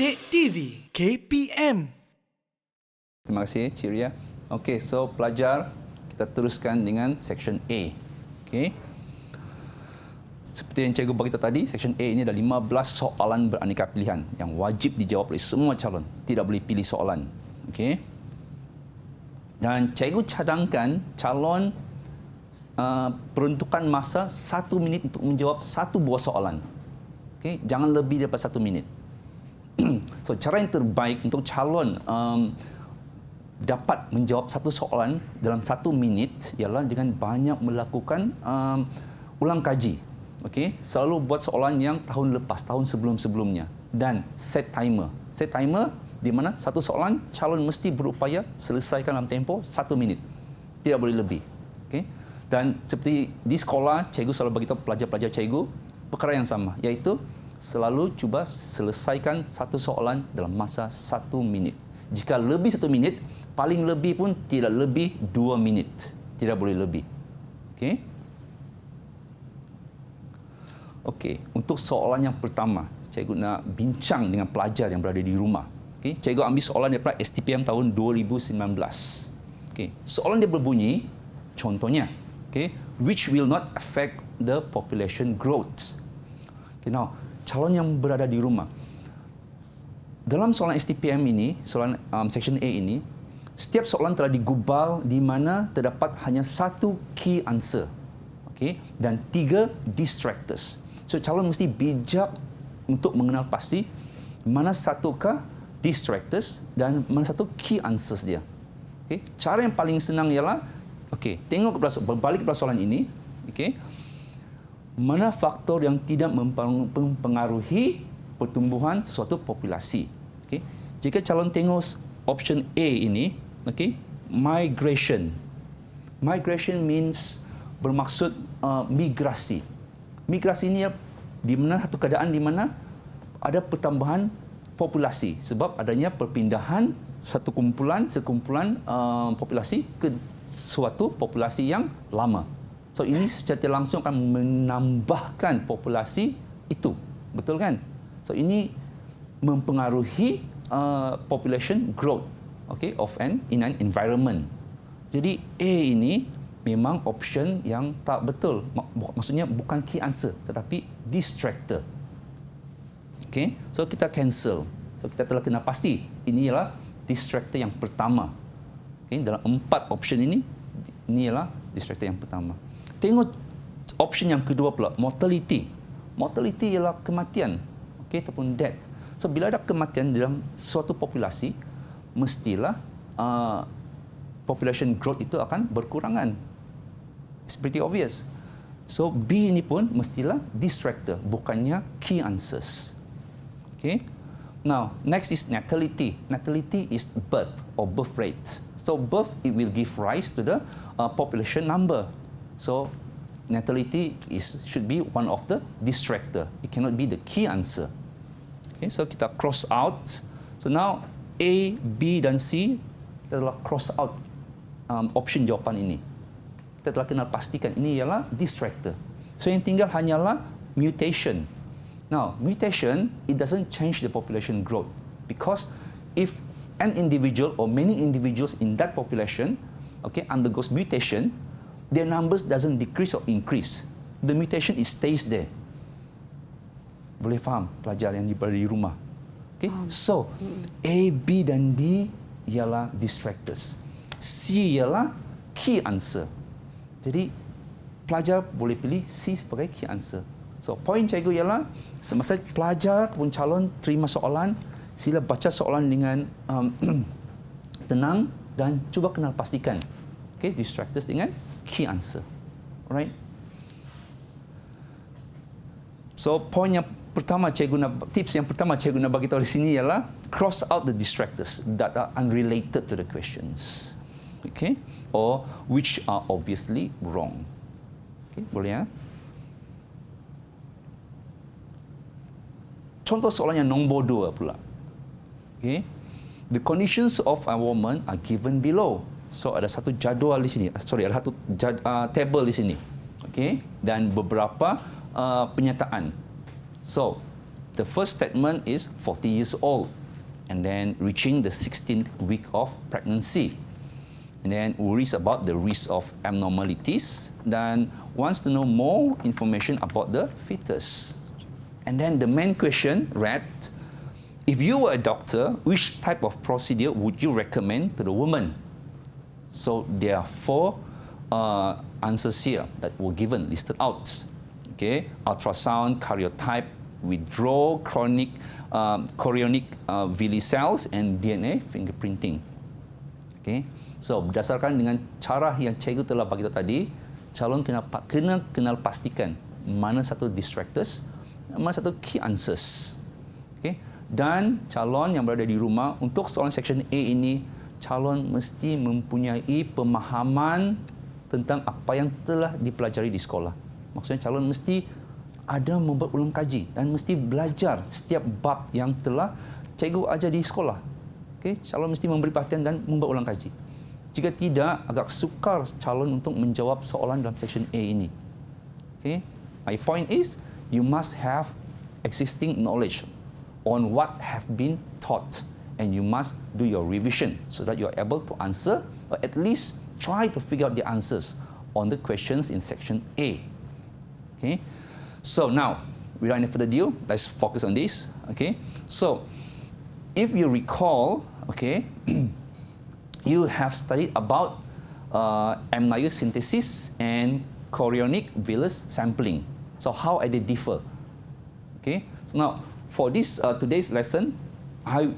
Kek TV KPM. Terima kasih, Cik Ria. Okey, so pelajar, kita teruskan dengan Section A. Okey. Seperti yang cikgu beritahu tadi, Section A ini ada 15 soalan beraneka pilihan yang wajib dijawab oleh semua calon. Tidak boleh pilih soalan. Okey. Dan cikgu cadangkan calon peruntukan masa 1 minit untuk menjawab satu buah soalan. Okey, jangan lebih daripada 1 minit. So, cara yang terbaik untuk calon dapat menjawab satu soalan dalam 1 minit ialah dengan banyak melakukan ulang kaji. Okey, selalu buat soalan yang tahun lepas, tahun sebelum-sebelumnya, dan set timer. Set timer di mana satu soalan calon mesti berupaya selesaikan dalam tempoh 1 minit. Tidak boleh lebih. Okey. Dan seperti di sekolah, cikgu selalu beritahu pelajar-pelajar cikgu perkara yang sama, iaitu selalu cuba selesaikan satu soalan dalam masa 1 minit. Jika lebih 1 minit, paling lebih pun tidak lebih 2 minit. Tidak boleh lebih. Okey. Okey, untuk soalan yang pertama, cikgu nak bincang dengan pelajar yang berada di rumah. Okey, cikgu ambil soalan daripada STPM tahun 2019. Okey, soalan dia berbunyi, contohnya, okey, which will not affect the population growth. Okay, now, calon yang berada di rumah, dalam soalan STPM ini, soalan Section A ini, setiap soalan telah digubal di mana terdapat hanya satu key answer, okay, dan 3 distractors. So, calon mesti bijak untuk mengenal pasti mana satukah distractors dan mana satu key answers dia. Okay. Cara yang paling senang ialah, okay, tengok berbalik kepada soalan ini, okay, mana faktor yang tidak mempengaruhi pertumbuhan suatu populasi. Okay. Jika calon tengok option A ini, okay, migration. Migration means bermaksud migrasi. Migrasi ini di mana satu keadaan di mana ada pertambahan populasi sebab adanya perpindahan sekumpulan populasi ke suatu populasi yang lama. So ini secara langsung akan menambahkan populasi itu. Betul kan? So ini mempengaruhi population growth, okay, in an environment. Jadi A ini memang option yang tak betul. Maksudnya bukan key answer tetapi distractor. Okay, so kita cancel. So kita telah kena pasti ini ialah distractor yang pertama. Okay, dalam 4 option ini ialah distractor yang pertama. Tengok option yang kedua pula, mortality. Mortality ialah kematian, okay, ataupun death. So bila ada kematian dalam suatu populasi, mestilah population growth itu akan berkurangan. It's pretty obvious. So B ini pun mestilah distractor, bukannya key answers. Okay. Now, next is natality. Natality is birth or birth rate. So birth, it will give rise to the population number. So natality should be one of the distractor. It cannot be the key answer. Okay, so kita cross out. So now A, B dan C kita telah cross out option jawapan ini. Kita telah kenal pastikan ini ialah distractor. So yang tinggal hanyalah mutation. Now, mutation, it doesn't change the population growth because if an individual or many individuals in that population, okay, undergoes mutation, their numbers doesn't decrease or increase. The mutation stays there. Boleh faham pelajar yang berada di rumah? Okay? So, A, B dan D ialah distractors. C ialah key answer. Jadi, pelajar boleh pilih C sebagai key answer. So, poin cikgu ialah semasa pelajar ataupun calon terima soalan, sila baca soalan dengan tenang dan cuba kenal pastikan, okay, distractors dengan key answer. Alright? So, poin yang pertama tips yang pertama cikgu nak bagi tahu di sini ialah cross out the distractors that are unrelated to the questions. Okay? Or which are obviously wrong. Okay, boleh ya? Contoh soalan yang nombor 2 pula. Okay? The conditions of a woman are given below. So ada satu jadual di sini. Ada satu table di sini. Okay? Dan beberapa pernyataan. So, The first statement is 40 years old, and then reaching the 16th week of pregnancy. And then worries about the risk of abnormalities, then wants to know more information about the fetus. And then the main question read, if you were a doctor, which type of procedure would you recommend to the woman? So there are 4 answers here that were given, listed out. Okay, ultrasound, karyotype, withdrawal, chorionic villus cells, and DNA fingerprinting. Okay, so berdasarkan dengan cara yang cikgu telah bagi tahu tadi, calon kena kenal pastikan mana satu distractors, mana satu key answers. Okay, dan calon yang berada di rumah untuk soalan section A ini, calon mesti mempunyai pemahaman tentang apa yang telah dipelajari di sekolah. Maksudnya calon mesti ada membuat ulang kaji dan mesti belajar setiap bab yang telah cikgu ajar di sekolah. Okay, calon mesti memberi perhatian dan membuat ulang kaji. Jika tidak, agak sukar calon untuk menjawab soalan dalam section A ini. Okay, my point is, you must have existing knowledge on what have been taught, and you must do your revision so that you are able to answer, or at least try to figure out the answers on the questions in section A. Okay, so now, without any further ado, let's focus on this. Okay, so if you recall, okay, you have studied about amniosynthesis and chorionic villus sampling. So how are they differ? Okay, so now for this today's lesson,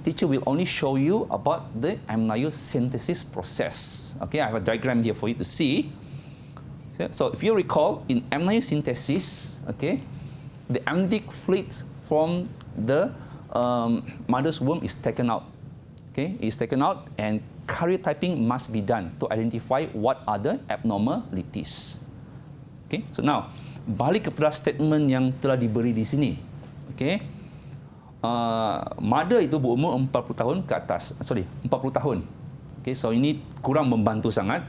teacher will only show you about the amniosynthesis process. Okay, I have a diagram here for you to see. So if you recall, in amniosynthesis, okay, the amniotic fluid from the mother's womb is taken out. Okay, is taken out, and karyotyping must be done to identify what are the abnormalities. Okay, so now balik kepada statement yang telah diberi di sini. Okay, mother itu berumur 40 tahun ke atas. 40 tahun. Okay, so ini kurang membantu sangat.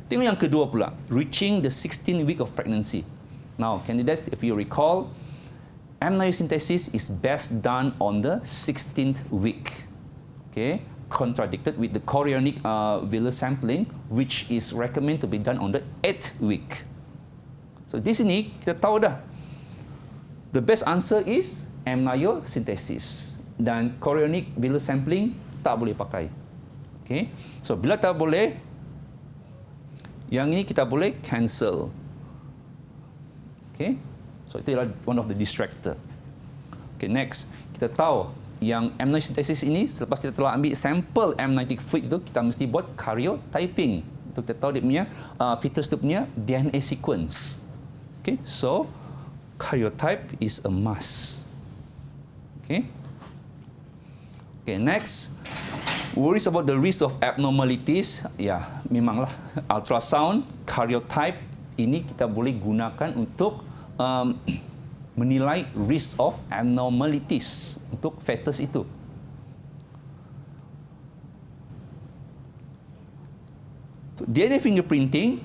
Tengok yang kedua pula, reaching the 16th week of pregnancy. Now, candidates, if you recall, amniosynthesis is best done on the 16th week. Okay, contradicted with the chorionic villus sampling, which is recommended to be done on the 8th week. So di sini kita tahu dah, the best answer is amniosynthesis, dan chorionic villus sampling tak boleh pakai. Okay, so bila tak boleh, yang ini kita boleh cancel. Okay, so itu adalah one of the distractor. Okay, next kita tahu yang amniosynthesis ini, selepas kita telah ambil sampel amniotic fluid itu, kita mesti buat karyotyping untuk kita tahu dia punya fetus itu punya DNA sequence. Okay, so karyotype is a must. Okay. Okay, next, worries about the risk of abnormalities. Ya, memanglah ultrasound, karyotype ini kita boleh gunakan untuk menilai risk of abnormalities untuk fetus itu. So, DNA fingerprinting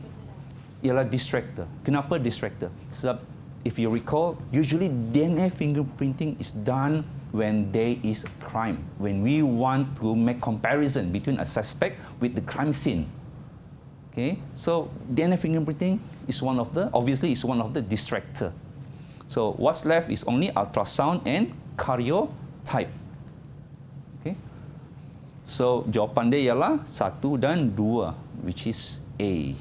ialah distractor. Kenapa distractor? Sebab if you recall, usually DNA fingerprinting is done when there is a crime, when we want to make comparison between a suspect with the crime scene. Okay, so DNA fingerprinting is obviously is one of the distractor. So what's left is only ultrasound and karyotype. Okay, so jawapan dia ialah 1 dan 2, which is A.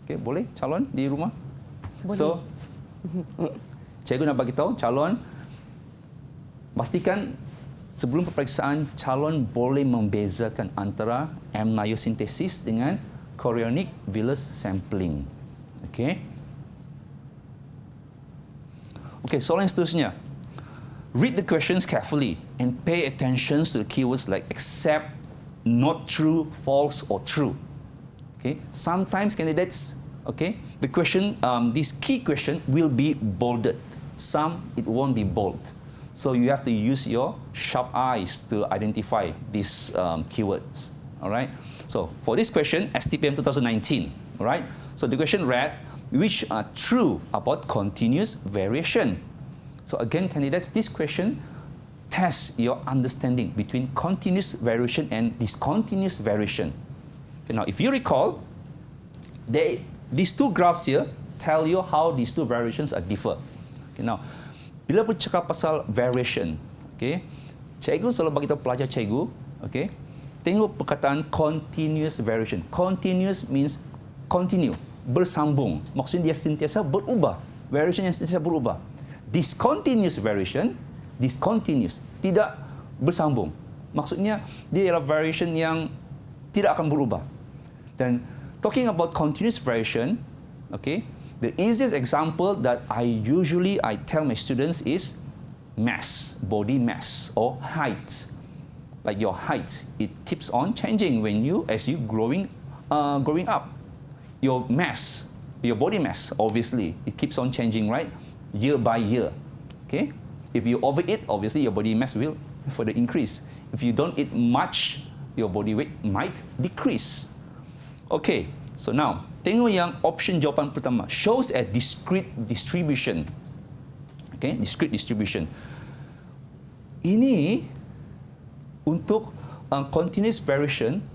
Okay, boleh calon di rumah? Boleh. So, cikgu nak bagi tahu calon, pastikan sebelum peperiksaan calon boleh membezakan antara amniosynthesis dengan chorionic villus sampling. Okay. Okay, soalan seterusnya. Read the questions carefully and pay attention to the keywords like except, not true, false, or true. Okay. Sometimes candidates, okay, the question, this key question will be bolded. Some it won't be bold. So you have to use your sharp eyes to identify these keywords. All right. So for this question, STPM 2019. All right. So the question read, which are true about continuous variation? So again, candidates, this question tests your understanding between continuous variation and discontinuous variation. Okay, now, if you recall, these two graphs here tell you how these two variations are differ. Okay, now, bila bercakap pasal variation, okay, cikgu selalu bagi tahu pelajar cikgu, okay, tengok perkataan continuous variation. Continuous means continue, bersambung. Maksudnya dia sentiasa berubah. Variation yang sentiasa berubah. Discontinuous variation, discontinuous, tidak bersambung. Maksudnya dia ialah variation yang tidak akan berubah. Dan talking about continuous variation, okay, the easiest example that I tell my students is mass, body mass or height. Like your height, it keeps on changing as you growing up. Your mass, your body mass, obviously, it keeps on changing, right? Year by year. Okay? If you overeat, obviously your body mass will further increase. If you don't eat much, your body weight might decrease. Okay, so now, tengok yang option jawapan pertama. Shows a discrete distribution. Okay, discrete distribution. Ini untuk continuous variation,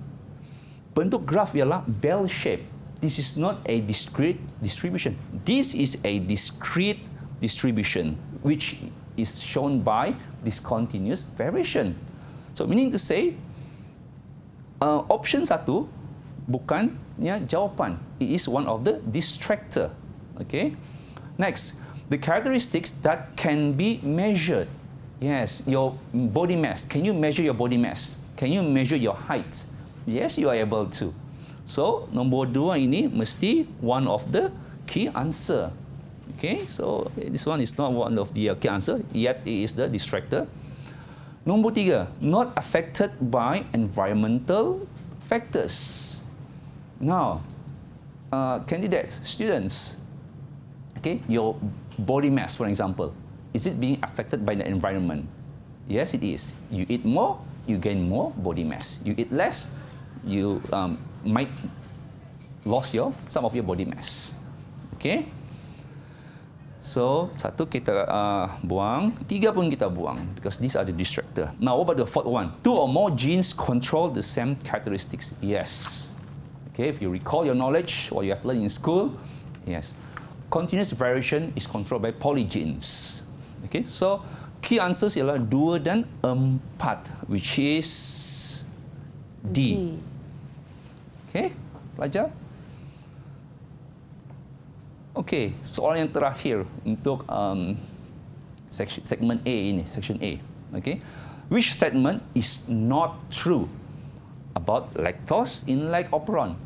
bentuk graf ialah bell shape. This is not a discrete distribution. This is a discrete distribution, which is shown by discontinuous variation. So meaning to say, option 1 bukannya jawapan. It is one of the distractor. Okay. Next, the characteristics that can be measured. Yes, your body mass. Can you measure your body mass? Can you measure your height? Yes, you are able to. So, nombor 2 ini mesti one of the key answer. Okay, so this one is not one of the key answer, yet it is the distractor. Nombor 3, not affected by environmental factors. Now, candidates, students, okay, your body mass, for example, is it being affected by the environment? Yes, it is. You eat more, you gain more body mass. You eat less, you might lose some of your body mass. Okay? So, 1 kita buang, 3 pun kita buang because these are the distractor. Now, what about the 4th one? 2 or more genes control the same characteristics. Yes. Okay, if you recall your knowledge, what you have learned in school, yes. Continuous variation is controlled by polygenes. Okay, so key answers ialah 2 dan 4, which is D. Okay, pelajar? Okay, soalan yang terakhir untuk segmen A ini, section A. Okay, which statement is not true about lactose in leg operon?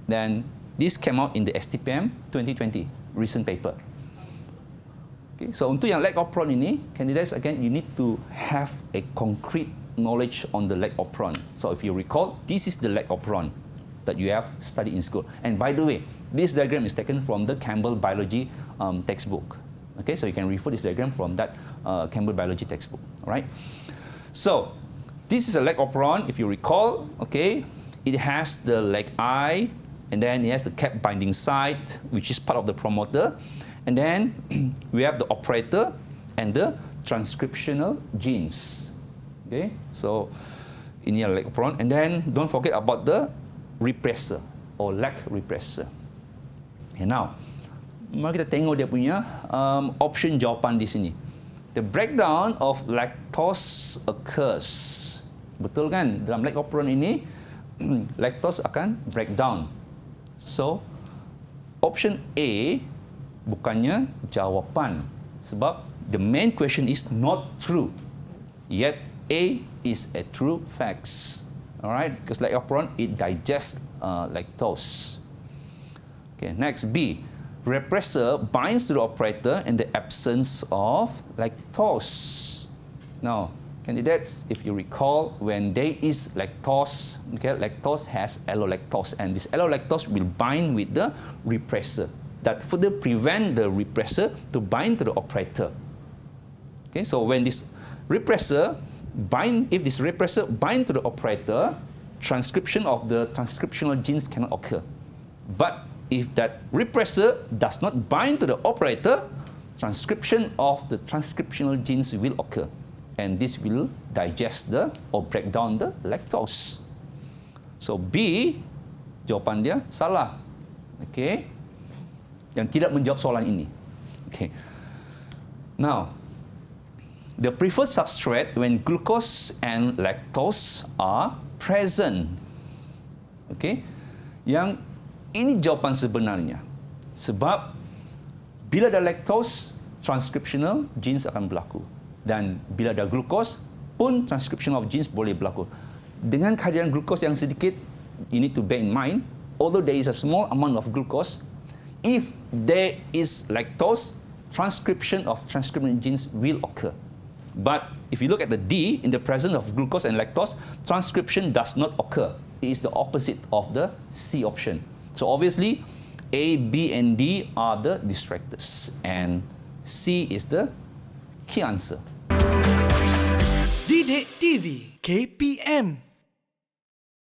Then this came out in the STPM 2020 recent paper. Okay, so untuk yang leg operon ini, candidates, again, you need to have a concrete knowledge on the leg operon. So if you recall, this is the leg operon that you have studied in school. And by the way, this diagram is taken from the Campbell Biology textbook. Okay, so you can refer this diagram from that Campbell Biology textbook. All right. So this is a leg operon. If you recall, okay, it has the leg eye, and then it has the cap binding site, which is part of the promoter, and then we have the operator and the transcriptional genes. Okay, so ini leg operon, and then don't forget about the repressor or leg repressor. And now, mari kita tengok dia punya option jawapan di sini. The breakdown of lactose occurs. Betul kan? Dalam leg operon ini, lactose akan breakdown. So, option A bukannya jawapan. Sebab the main question is not true. Yet, A is a true fact. Alright? Because leg operon, it digests lactose. Okay, next, B. Repressor binds to the operator in the absence of lactose. Now, candidates, if you recall, when there is lactose, okay, lactose has allolactose, and this allolactose will bind with the repressor. That further prevent the repressor to bind to the operator. Okay, so when this repressor if this repressor bind to the operator, transcription of the transcriptional genes cannot occur. But if that repressor does not bind to the operator, transcription of the transcriptional genes will occur. And this will digest or break down the lactose. So B, jawapan dia salah. Okay. Yang tidak menjawab soalan ini. Okay. Now, the preferred substrate when glucose and lactose are present. Okay. Yang ini jawapan sebenarnya. Sebab bila ada lactose, transcriptional genes akan berlaku. Dan bila ada glucose pun transcription of genes boleh berlaku. Dengan kehadiran glucose yang sedikit, you need to bear in mind, although there is a small amount of glucose, if there is lactose, transcription of transcriptional genes will occur. But if you look at the D, in the presence of glucose and lactose, transcription does not occur. It is the opposite of the C option. So obviously, A, B, and D are the distractors, and C is the key answer. Didik TV KPM